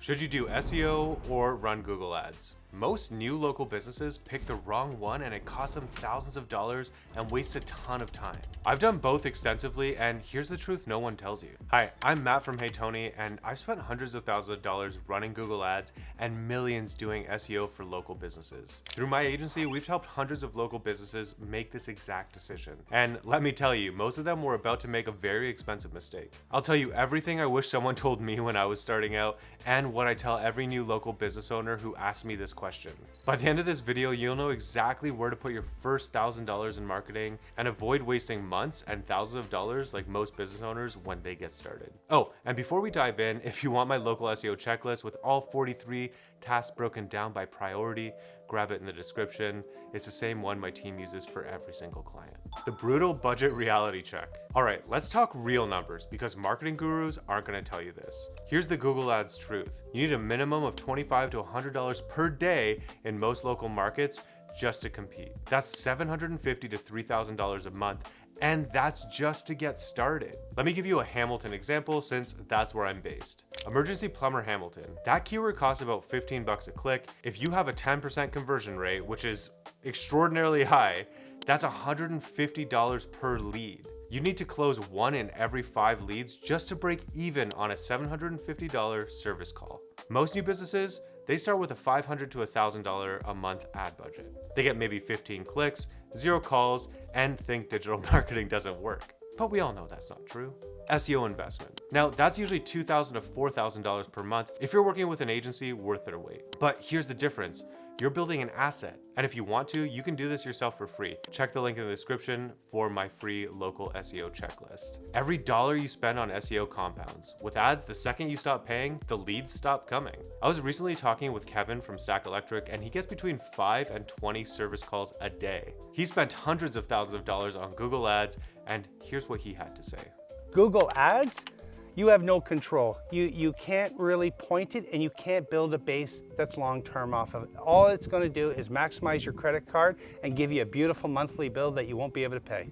Should you do SEO or run Google Ads? Most new local businesses pick the wrong one and it costs them thousands of dollars and wastes a ton of time. I've done both extensively, and here's the truth no one tells you. Hi, I'm Matt from Hey Tony, and I've spent hundreds of thousands of dollars running Google Ads and millions doing SEO for local businesses. Through my agency, we've helped hundreds of local businesses make this exact decision. And let me tell you, most of them were about to make a very expensive mistake. I'll tell you everything I wish someone told me when I was starting out, and what I tell every new local business owner who asks me this question. By the end of this video, you'll know exactly where to put your first $1,000 in marketing and avoid wasting months and thousands of dollars like most business owners when they get started. Oh, and before we dive in, if you want my local SEO checklist with all 43 tasks broken down by priority, grab it in the description. It's the same one my team uses for every single client. The brutal budget reality check. All right, let's talk real numbers because marketing gurus aren't going to tell you this. Here's the Google Ads truth. You need a minimum of $25 to $100 per day in most local markets just to compete. That's $750 to $3,000 a month, and that's just to get started. Let me give you a Hamilton example since that's where I'm based. Emergency plumber Hamilton. That keyword costs about $15 a click. If you have a 10% conversion rate, which is extraordinarily high, that's $150 per lead. You need to close 1 in every 5 leads just to break even on a $750 service call. Most new businesses, they start with a $500 to $1,000 a month ad budget. They get maybe 15 clicks, 0 calls, and think digital marketing doesn't work. But we all know that's not true. SEO investment. Now, that's usually $2,000 to $4,000 per month if you're working with an agency worth their weight. But here's the difference. You're building an asset. And if you want to, you can do this yourself for free. Check the link in the description for my free local SEO checklist. Every dollar you spend on SEO compounds. With ads, the second you stop paying, the leads stop coming. I was recently talking with Kevin from Stack Electric, and he gets between 5 and 20 service calls a day. He spent hundreds of thousands of dollars on Google Ads, and here's what he had to say. Google Ads, you have no control. You can't really point it, and you can't build a base that's long-term off of it. All it's going to do is maximize your credit card and give you a beautiful monthly bill that you won't be able to pay.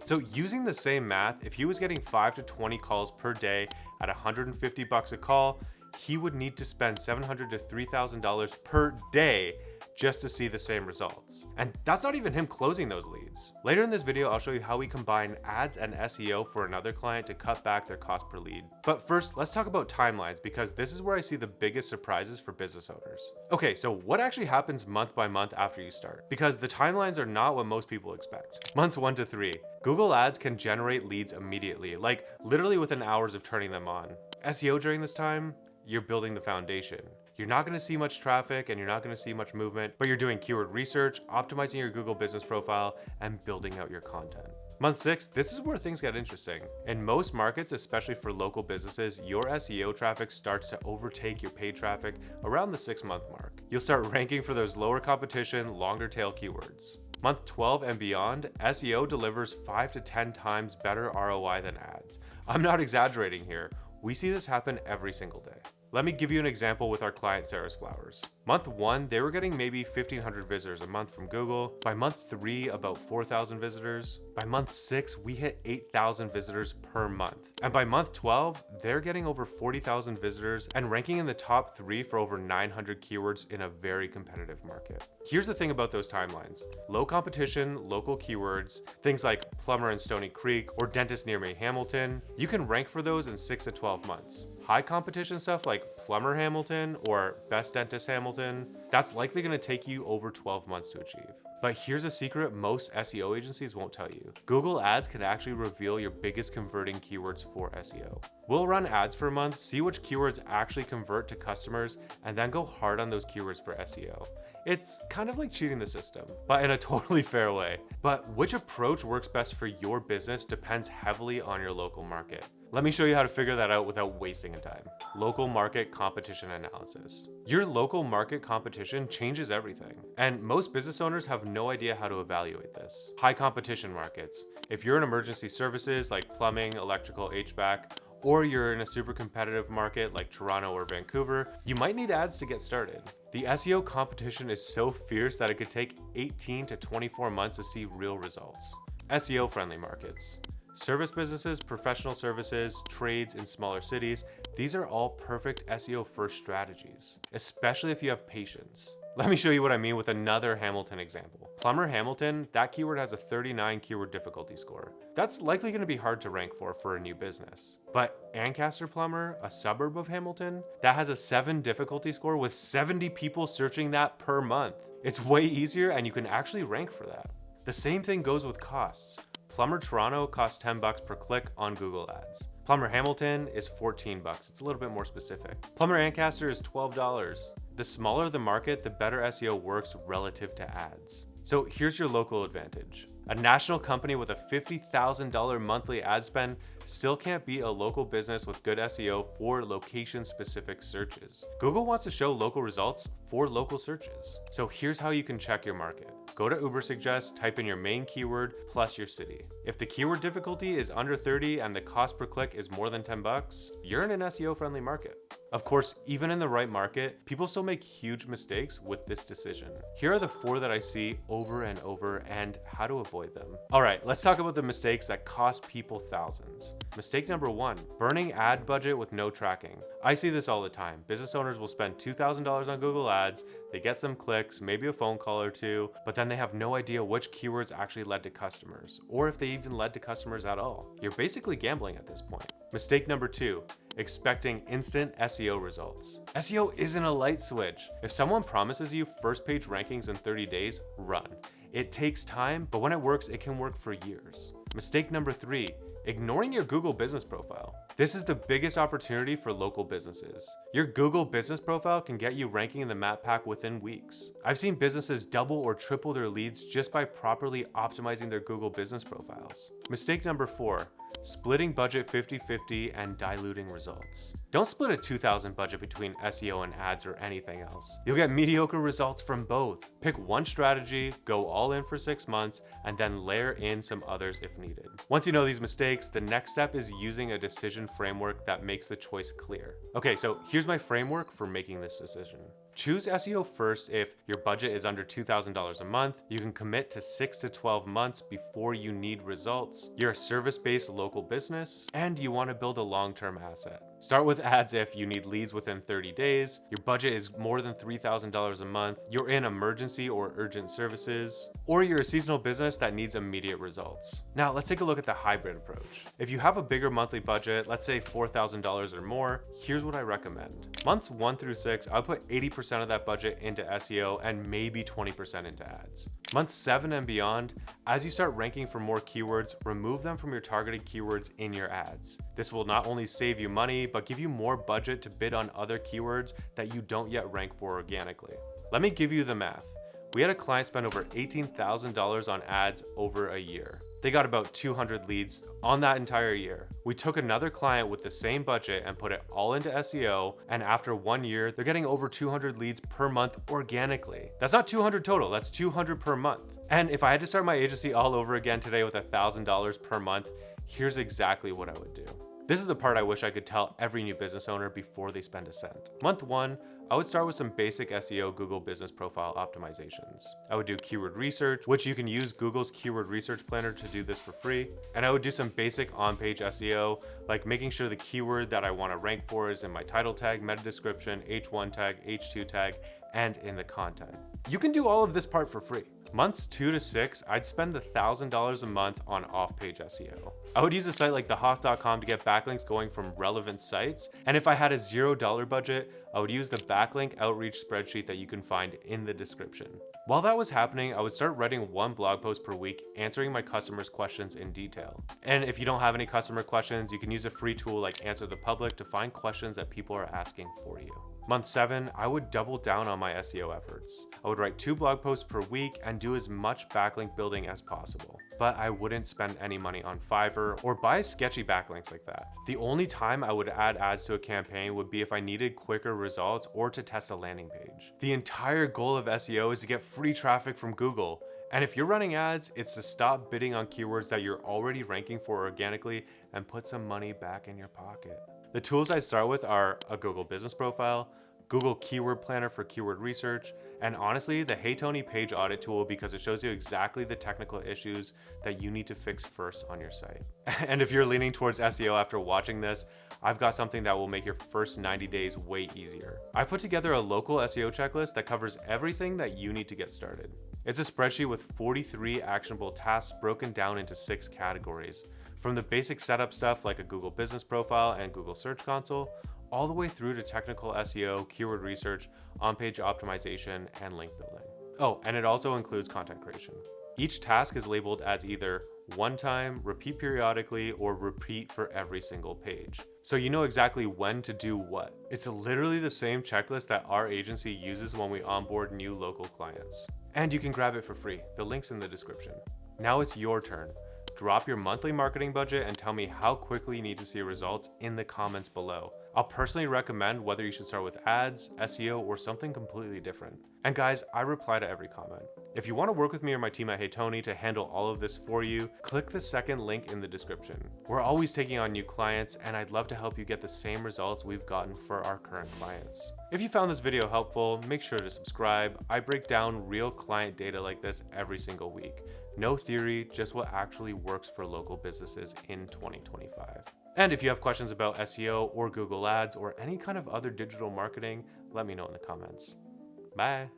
So using the same math, if he was getting 5 to 20 calls per day at $150 a call, he would need to spend $700 to $3,000 per day just to see the same results. And that's not even him closing those leads. Later in this video, I'll show you how we combine ads and SEO for another client to cut back their cost per lead. But first, let's talk about timelines because this is where I see the biggest surprises for business owners. Okay, so what actually happens month by month after you start? Because the timelines are not what most people expect. Months 1 to 3, Google Ads can generate leads immediately, like literally within hours of turning them on. SEO during this time, you're building the foundation. You're not going to see much traffic and you're not going to see much movement, but you're doing keyword research, optimizing your Google business profile, and building out your content. Month 6, this is where things get interesting. In most markets, especially for local businesses, your SEO traffic starts to overtake your paid traffic around the 6-month mark. You'll start ranking for those lower competition, longer tail keywords. Month 12 and beyond, SEO delivers 5 to 10 times better ROI than ads. I'm not exaggerating here. We see this happen every single day. Let me give you an example with our client Sarah's Flowers. Month 1, they were getting maybe 1,500 visitors a month from Google. By month 3, about 4,000 visitors. By month 6, we hit 8,000 visitors per month. And by month 12, they're getting over 40,000 visitors and ranking in the top 3 for over 900 keywords in a very competitive market. Here's the thing about those timelines. Low competition, local keywords, things like plumber in Stony Creek or dentist near me Hamilton, you can rank for those in 6 to 12 months. High competition stuff like plumber Hamilton or best dentist Hamilton, that's likely going to take you over 12 months to achieve. But here's a secret most SEO agencies won't tell you. Google Ads can actually reveal your biggest converting keywords for SEO. We'll run ads for a month, see which keywords actually convert to customers, and then go hard on those keywords for SEO. It's kind of like cheating the system, but in a totally fair way. But which approach works best for your business depends heavily on your local market. Let me show you how to figure that out without wasting time. Local market competition analysis. Your local market competition changes everything, and most business owners have no idea how to evaluate this. High competition markets. If you're in emergency services like plumbing, electrical, HVAC, or you're in a super competitive market like Toronto or Vancouver, you might need ads to get started. The SEO competition is so fierce that it could take 18 to 24 months to see real results. SEO friendly markets. Service businesses, professional services, trades in smaller cities, these are all perfect SEO first strategies, especially if you have patience. Let me show you what I mean with another Hamilton example. Plumber Hamilton, that keyword has a 39 keyword difficulty score. That's likely going to be hard to rank for a new business. But Ancaster Plumber, a suburb of Hamilton, that has a 7 difficulty score with 70 people searching that per month. It's way easier and you can actually rank for that. The same thing goes with costs. Plumber Toronto costs $10 per click on Google Ads. Plumber Hamilton is $14. It's a little bit more specific. Plumber Ancaster is $12. The smaller the market, the better SEO works relative to ads. So here's your local advantage. A national company with a $50,000 monthly ad spend still can't beat a local business with good SEO for location-specific searches. Google wants to show local results for local searches. So here's how you can check your market. Go to Ubersuggest, type in your main keyword plus your city. If the keyword difficulty is under 30 and the cost per click is more than $10, you're in an SEO-friendly market. Of course, even in the right market, people still make huge mistakes with this decision. Here are the 4 that I see over and over and how to avoid them. All right, let's talk about the mistakes that cost people thousands. Mistake number 1, burning ad budget with no tracking. I see this all the time. Business owners will spend $2,000 on Google Ads, they get some clicks, maybe a phone call or 2, but then they have no idea which keywords actually led to customers, or if they even led to customers at all. You're basically gambling at this point. Mistake number 2, expecting instant SEO results. SEO isn't a light switch. If someone promises you first page rankings in 30 days, run. It takes time, but when it works, it can work for years. Mistake number 3, ignoring your Google business profile. This is the biggest opportunity for local businesses. Your Google business profile can get you ranking in the map pack within weeks. I've seen businesses double or triple their leads just by properly optimizing their Google business profiles. Mistake number 4, splitting budget 50-50 and diluting results. Don't split a $2,000 budget between SEO and ads or anything else. You'll get mediocre results from both. Pick one strategy, go all in for 6 months, and then layer in some others if needed. Once you know these mistakes, the next step is using a decision framework that makes the choice clear. Okay, so here's my framework for making this decision. Choose SEO first if your budget is under $2,000 a month, you can commit to 6 to 12 months before you need results, you're a service-based local business, and you want to build a long-term asset. Start with ads if you need leads within 30 days, your budget is more than $3,000 a month, you're in emergency or urgent services, or you're a seasonal business that needs immediate results. Now let's take a look at the hybrid approach. If you have a bigger monthly budget, let's say $4,000 or more, here's what I recommend. Months 1 through 6, I'll put 80% of that budget into SEO and maybe 20% into ads. Month 7 and beyond, as you start ranking for more keywords, remove them from your targeted keywords in your ads. This will not only save you money, but give you more budget to bid on other keywords that you don't yet rank for organically. Let me give you the math. We had a client spend over $18,000 on ads over a year. They got about 200 leads on that entire year. We took another client with the same budget and put it all into SEO, and after 1 year, they're getting over 200 leads per month organically. That's not 200 total, that's 200 per month. And if I had to start my agency all over again today with $1,000 per month, here's exactly what I would do. This is the part I wish I could tell every new business owner before they spend a cent. Month 1, I would start with some basic SEO Google business profile optimizations. I would do keyword research, which you can use Google's keyword research planner to do this for free. And I would do some basic on-page SEO, like making sure the keyword that I want to rank for is in my title tag, meta description, H1 tag, H2 tag, and in the content. You can do all of this part for free. Months 2 to 6, I'd spend $1,000 a month on off-page SEO. I would use a site like thehoff.com to get backlinks going from relevant sites, and if I had a $0 budget, I would use the backlink outreach spreadsheet that you can find in the description. While that was happening, I would start writing 1 blog post per week, answering my customers' questions in detail. And if you don't have any customer questions, you can use a free tool like Answer the Public to find questions that people are asking for you. Month 7, I would double down on my SEO efforts. I would write 2 blog posts per week and do as much backlink building as possible. But I wouldn't spend any money on Fiverr or buy sketchy backlinks like that. The only time I would add ads to a campaign would be if I needed quicker results or to test a landing page. The entire goal of SEO is to get free traffic from Google. And if you're running ads, it's to stop bidding on keywords that you're already ranking for organically and put some money back in your pocket. The tools I start with are a Google business profile, Google Keyword Planner for keyword research, and honestly, the Hey Tony page audit tool because it shows you exactly the technical issues that you need to fix first on your site. And if you're leaning towards SEO after watching this, I've got something that will make your first 90 days way easier. I put together a local SEO checklist that covers everything that you need to get started. It's a spreadsheet with 43 actionable tasks broken down into 6 categories, from the basic setup stuff like a Google business profile and Google Search Console, all the way through to technical SEO, keyword research, on-page optimization, and link building. Oh, and it also includes content creation. Each task is labeled as either one time, repeat periodically, or repeat for every single page. So you know exactly when to do what. It's literally the same checklist that our agency uses when we onboard new local clients. And you can grab it for free. The link's in the description. Now it's your turn. Drop your monthly marketing budget and tell me how quickly you need to see results in the comments below. I'll personally recommend whether you should start with ads, SEO, or something completely different. And guys, I reply to every comment. If you want to work with me or my team at Hey Tony to handle all of this for you, click the second link in the description. We're always taking on new clients, and I'd love to help you get the same results we've gotten for our current clients. If you found this video helpful, make sure to subscribe. I break down real client data like this every single week. No theory, just what actually works for local businesses in 2025. And if you have questions about SEO or Google Ads or any kind of other digital marketing, let me know in the comments. Bye.